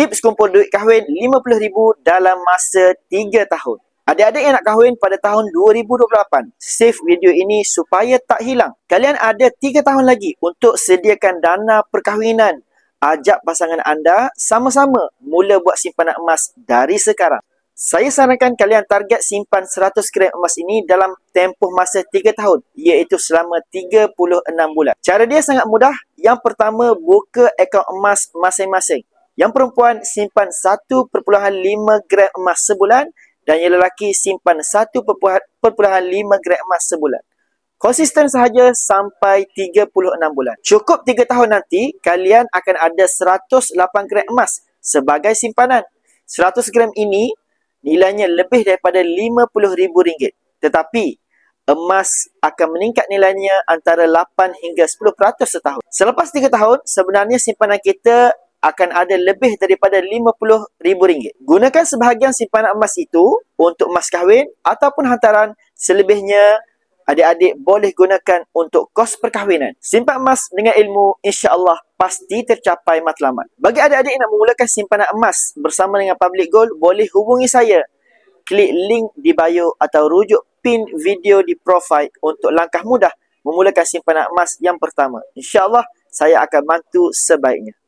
Tips kumpul duit kahwin RM50,000 dalam masa 3 tahun. Adik-adik yang nak kahwin pada tahun 2028, save video ini supaya tak hilang. Kalian ada 3 tahun lagi untuk sediakan dana perkahwinan. Ajak pasangan anda sama-sama mula buat simpanan emas dari sekarang. Saya sarankan kalian target simpan 100 gram emas ini dalam tempoh masa 3 tahun, iaitu selama 36 bulan. Cara dia sangat mudah. Yang pertama, buka akaun emas masing-masing. Yang perempuan simpan 1.5 gram emas sebulan dan yang lelaki simpan 1.5 gram emas sebulan. Konsisten sahaja sampai 36 bulan. Cukup 3 tahun nanti, kalian akan ada 108 gram emas sebagai simpanan. 100 gram ini nilainya lebih daripada RM50,000. Tetapi, emas akan meningkat nilainya antara 8 hingga 10% setahun. Selepas 3 tahun, sebenarnya simpanan kita akan ada lebih daripada RM50,000. Gunakan sebahagian simpanan emas itu untuk emas kahwin ataupun hantaran. Selebihnya, adik-adik boleh gunakan untuk kos perkahwinan. Simpan emas dengan ilmu, insya-Allah pasti tercapai matlamat. Bagi adik-adik yang nak memulakan simpanan emas bersama dengan Public Gold, boleh hubungi saya. Klik link di bio atau rujuk pin video di profil untuk langkah mudah memulakan simpanan emas yang pertama. Insya-Allah saya akan bantu sebaiknya.